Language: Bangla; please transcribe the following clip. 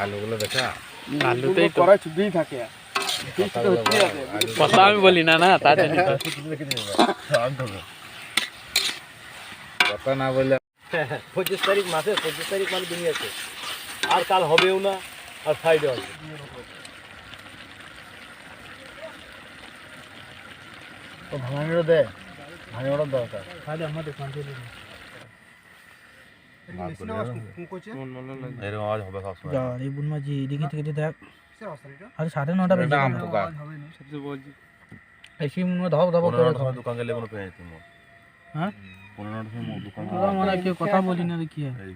আলুগুলো দেখা আলুতেই তো কড়াই চুবিয়ে থাকে কথা আমি বলি না না তার জন্য কথা না বললে 25 তারিখ মাসে 25 তারিখ মানে দুনিয়াতে আর কাল হবেও না আর ফ্রাইডে হবে তো ভাঙানোর দে ভাঙানোর দরকার তাহলে আমাদের কন্ট্রোল এরকম আওয়াজ হবে সবসময় এই বুনমাজি এদিকে থেকে দেখ আরে 9:30 বেজে গেল ऐसे ही मुंह धाव धाव করে খাও দোকান গেলে কোনো পেয়ে যেত হ্যাঁ 15 সময় দোকান তোরা মানে কি কথা বলি না কি এই